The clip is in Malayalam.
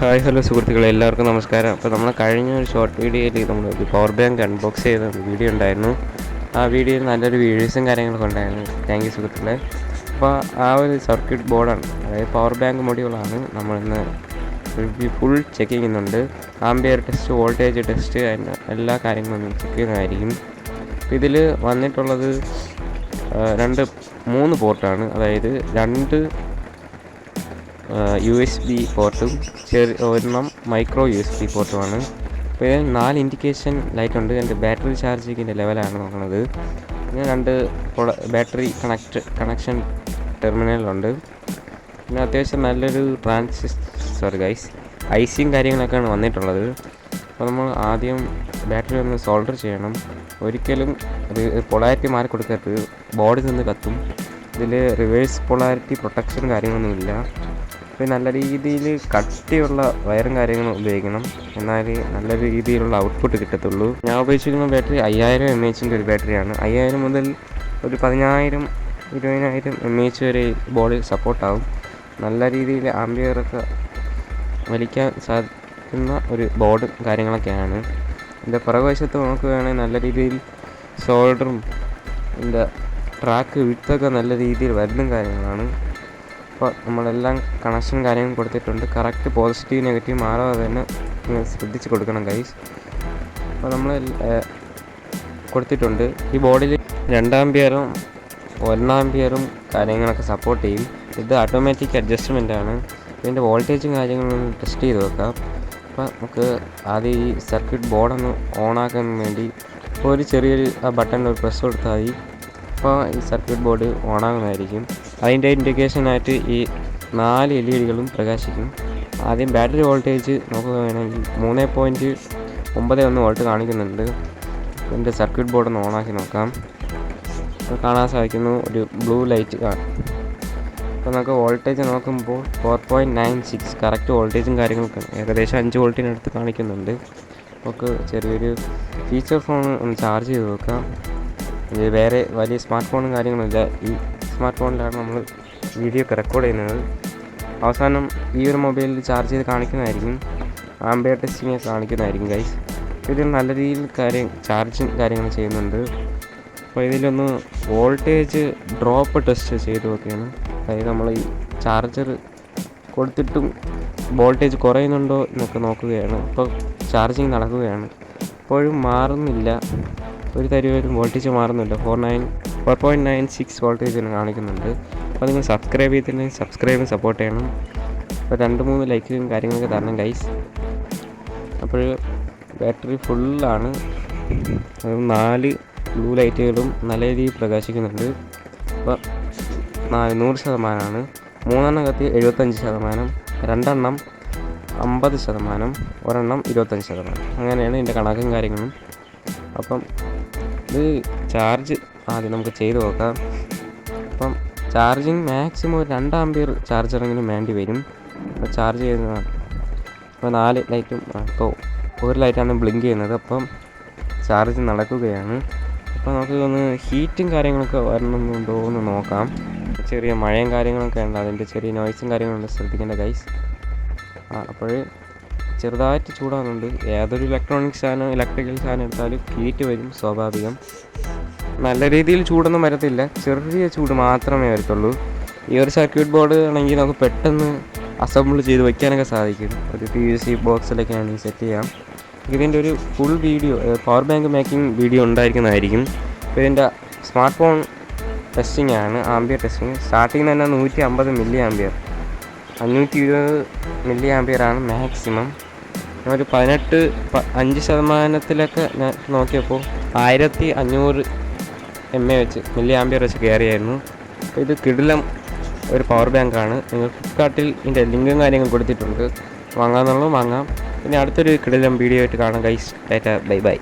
ഹായ് ഹലോ സുഹൃത്തുക്കളെ, എല്ലാവർക്കും നമസ്കാരം. അപ്പോൾ നമ്മൾ കഴിഞ്ഞ ഒരു ഷോർട്ട് വീഡിയോയിൽ നമ്മളൊരു പവർ ബാങ്ക് അൺബോക്സ് ചെയ്ത വീഡിയോ ഉണ്ടായിരുന്നു. ആ വീഡിയോയിൽ നല്ലൊരു വീഡിയോസും കാര്യങ്ങളൊക്കെ ഉണ്ടായിരുന്നു. താങ്ക് യു സുഹൃത്തുക്കളെ. അപ്പോൾ ആ ഒരു സർക്യൂട്ട് ബോർഡാണ്, അതായത് പവർ ബാങ്ക് മൊഡ്യൂളാണ് നമ്മളിന്ന് ഫുൾ ചെക്ക് ചെയ്യുന്നുണ്ട്. ആംബിയർ ടെസ്റ്റ്, വോൾട്ടേജ് ടെസ്റ്റ്, അതിൻ്റെ എല്ലാ കാര്യങ്ങളും ചെക്ക് ചെയ്യുന്നതായിരിക്കും. അപ്പോൾ ഇതിൽ വന്നിട്ടുള്ളത് 3 പോർട്ടാണ്, അതായത് 2 USB പോർട്ടും ഒരെണ്ണം മൈക്രോ USB പോർട്ടുമാണ്. അപ്പോൾ ഇതിൽ 4 ഇൻഡിക്കേഷൻ ലൈറ്റ് ഉണ്ട്. എൻ്റെ ബാറ്ററി ചാർജിങ്ങിൻ്റെ ലെവലാണ് നോക്കുന്നത്. പിന്നെ 2 ബാറ്ററി കണക്ഷൻ ടെർമിനലുണ്ട്. പിന്നെ അത്യാവശ്യം നല്ലൊരു ഐസിയും കാര്യങ്ങളൊക്കെയാണ് വന്നിട്ടുള്ളത്. അപ്പോൾ നമ്മൾ ആദ്യം ബാറ്ററി ഒന്ന് സോൾഡർ ചെയ്യണം. ഒരിക്കലും പൊളാരിറ്റി മാറി കൊടുക്കരുത്, ബോർഡിൽ നിന്ന് കത്തും. ഇതിൽ റിവേഴ്സ് പൊളാരിറ്റി പ്രൊട്ടക്ഷൻ കാര്യങ്ങളൊന്നുമില്ല. അപ്പോൾ നല്ല രീതിയിൽ കട്ടിയുള്ള വയറും കാര്യങ്ങളും ഉപയോഗിക്കണം, എന്നാൽ നല്ല രീതിയിലുള്ള ഔട്ട്പുട്ട് കിട്ടത്തുള്ളൂ. ഞാൻ ഉപയോഗിച്ചിരിക്കുന്ന ബാറ്ററി 5000 mAh ഒരു ബാറ്ററിയാണ്. 5000 മുതൽ ഒരു 10000 20,000 mAh വരെ ബോർഡിൽ സപ്പോർട്ടാവും. നല്ല രീതിയിൽ ആംബിയറൊക്കെ വലിക്കാൻ സാധിക്കുന്ന ഒരു ബോർഡ് കാര്യങ്ങളൊക്കെയാണ്. എൻ്റെ പുറകുവശത്ത് നോക്കുകയാണെങ്കിൽ നല്ല രീതിയിൽ ഷോൾഡറും എൻ്റെ ട്രാക്ക് വിട്ടൊക്കെ നല്ല രീതിയിൽ വരുന്ന കാര്യങ്ങളാണ്. അപ്പോൾ നമ്മളെല്ലാം കണക്ഷൻ കാര്യങ്ങൾ കൊടുത്തിട്ടുണ്ട്. കറക്റ്റ് പോസിറ്റീവ് നെഗറ്റീവ് മാറാതെ തന്നെ ശ്രദ്ധിച്ച് കൊടുക്കണം ഗൈസ്. അപ്പോൾ നമ്മൾ കൊടുത്തിട്ടുണ്ട്. ഈ ബോർഡിൽ 2 ആംപിയറും 1 ആംപിയറും കാര്യങ്ങളൊക്കെ സപ്പോർട്ട് ചെയ്യും. ഇത് ഓട്ടോമാറ്റിക് അഡ്ജസ്റ്റ്മെൻ്റ് ആണ്. ഇതിൻ്റെ വോൾട്ടേജും കാര്യങ്ങളും ടെസ്റ്റ് ചെയ്ത് നോക്കാം. അപ്പോൾ നമുക്ക് ആദ്യം ഈ സർക്യൂട്ട് ബോർഡൊന്ന് ഓണാക്കാൻ വേണ്ടി ഒരു ചെറിയൊരു ബട്ടൺ ഒരു പ്രസ് കൊടുത്താൽ മതി. അപ്പോൾ ഈ സർക്യൂട്ട് ബോർഡ് ഓണാകുന്നതായിരിക്കും. അതിൻ്റെ ഇൻഡിക്കേഷനായിട്ട് ഈ 4 LED പ്രകാശിക്കും. ആദ്യം ബാറ്ററി വോൾട്ടേജ് നോക്കുകയാണെങ്കിൽ 3.91 വോൾട്ട് കാണിക്കുന്നുണ്ട്. ഇതിൻ്റെ സർക്യൂട്ട് ബോർഡ് ഒന്ന് ഓണാക്കി നോക്കാം. കാണാൻ സാധിക്കുന്നു ഒരു ബ്ലൂ ലൈറ്റ് കാണും. അപ്പോൾ നമുക്ക് വോൾട്ടേജ് നോക്കുമ്പോൾ 4.96 കറക്റ്റ് വോൾട്ടേജും കാര്യങ്ങളൊക്കെ ഏകദേശം 5 വോൾട്ടിനടുത്ത് കാണിക്കുന്നുണ്ട്. നമുക്ക് ചെറിയൊരു ഫീച്ചർ ഫോൺ ഒന്ന് ചാർജ് ചെയ്ത് നോക്കാം. ഇത് വേറെ വലിയ സ്മാർട്ട് ഫോണും കാര്യങ്ങളുമില്ല. ഈ സ്മാർട്ട് ഫോണിലാണ് നമ്മൾ വീഡിയോ ഒക്കെ റെക്കോർഡ് ചെയ്യുന്നത്. അവസാനം ഈ ഒരു മൊബൈലിൽ ചാർജ് ചെയ്ത് കാണിക്കുന്നതായിരിക്കും, ആംബിയർ ടെസ്റ്റിങ് കാണിക്കുന്നതായിരിക്കും ഗൈസ്. ഇതിൽ നല്ല രീതിയിൽ ചാർജിങ് കാര്യങ്ങൾ ചെയ്യുന്നുണ്ട്. അപ്പോൾ ഇതിലൊന്ന് വോൾട്ടേജ് ഡ്രോപ്പ് ടെസ്റ്റ് ചെയ്ത് നോക്കുകയാണ്. അതായത് നമ്മൾ ഈ ചാർജർ കൊടുത്തിട്ടും വോൾട്ടേജ് കുറയുന്നുണ്ടോ എന്നൊക്കെ നോക്കുകയാണ്. ഇപ്പോൾ ചാർജിങ് നടക്കുകയാണ്, ഇപ്പോഴും മാറുന്നില്ല, ഒരു തരുവരും വോൾട്ടേജ് മാറുന്നില്ല. 4.96 വോൾട്ടേജിന് കാണിക്കുന്നുണ്ട്. അപ്പോൾ നിങ്ങൾ സബ്സ്ക്രൈബ് ചെയ്തിട്ടുണ്ടെങ്കിൽ സബ്സ്ക്രൈബും സപ്പോർട്ട് ചെയ്യണം. അപ്പോൾ 2-3 ലൈക്കും കാര്യങ്ങളൊക്കെ തരണം ഗൈസ്. അപ്പോൾ ബാറ്ററി ഫുള്ളാണ്. 4 ബ്ലൂ ലൈറ്റുകളും നല്ല രീതിയിൽ പ്രകാശിക്കുന്നുണ്ട്. അപ്പോൾ 100%, 3 കത്തി 75%, 2 50%, 1 25%. അങ്ങനെയാണ് ഇതിൻ്റെ കണക്കും കാര്യങ്ങളും. അപ്പം ഇത് ചാർജ് ആദ്യം നമുക്ക് ചെയ്ത് നോക്കാം. അപ്പം ചാർജിങ് മാക്സിമം ഒരു 2 ആംപിയർ ചാർജറെങ്കിലും വേണ്ടി വരും. അപ്പോൾ ചാർജ് ചെയ്യുന്നതാണ്. അപ്പോൾ 4 ലൈറ്റും, ഇപ്പോൾ ഒരു ലൈറ്റാണ് ബ്ലിങ്ക് ചെയ്യുന്നത്. അപ്പം ചാർജ് നടക്കുകയാണ്. അപ്പോൾ നമുക്ക് ഒന്ന് ഹീറ്റും കാര്യങ്ങളൊക്കെ വരണമെന്നുണ്ടോ എന്ന് നോക്കാം. ചെറിയ മഴയും കാര്യങ്ങളൊക്കെ ഉണ്ട്, അതിൻ്റെ ചെറിയ നോയ്സും കാര്യങ്ങളുണ്ട്, ശ്രദ്ധിക്കേണ്ട ഗൈസ്. അപ്പോൾ ചെറുതായിട്ട് ചൂടാകുന്നുണ്ട്. ഏതൊരു ഇലക്ട്രിക്കൽ സാധനം എടുത്താലും ഹീറ്റ് വരും, സ്വാഭാവികം. നല്ല രീതിയിൽ ചൂടൊന്നും വരത്തില്ല, ചെറിയ ചൂട് മാത്രമേ വരത്തുള്ളൂ. ഈ ഒരു സർക്യൂട്ട് ബോർഡ് ആണെങ്കിൽ നമുക്ക് പെട്ടെന്ന് അസംബിൾ ചെയ്ത് വയ്ക്കാനൊക്കെ സാധിക്കും. ഒരു PVC ബോക്സിലൊക്കെ ആണെങ്കിൽ സെറ്റ് ചെയ്യാം. ഇതിൻ്റെ ഒരു full video, power bank making video ഉണ്ടായിരിക്കുന്നതായിരിക്കും. അപ്പോൾ ഇതിൻ്റെ സ്മാർട്ട് ഫോൺ ടെസ്റ്റിംഗ് ആണ്, ആംബിയർ ടെസ്റ്റിങ്. സ്റ്റാർട്ടിങ് തന്നെ 150 mA, 520 mA മാക്സിമം. ഒരു 5% ഞാൻ നോക്കിയപ്പോൾ 1500 mAh വെച്ച് കയറിയായിരുന്നു. അപ്പോൾ ഇത് കിടിലം ഒരു പവർ ബാങ്കാണ്. നിങ്ങൾ ഫ്ലിപ്കാർട്ടിൽ ഇതിൻ്റെ ലിങ്കും കാര്യങ്ങൾ കൊടുത്തിട്ടുണ്ട്, വാങ്ങാമെന്നുള്ളത് വാങ്ങാം. പിന്നെ അടുത്തൊരു കിടിലം വീഡിയോ ആയിട്ട് കാണാം ഗൈസ്. Tata, bye bye.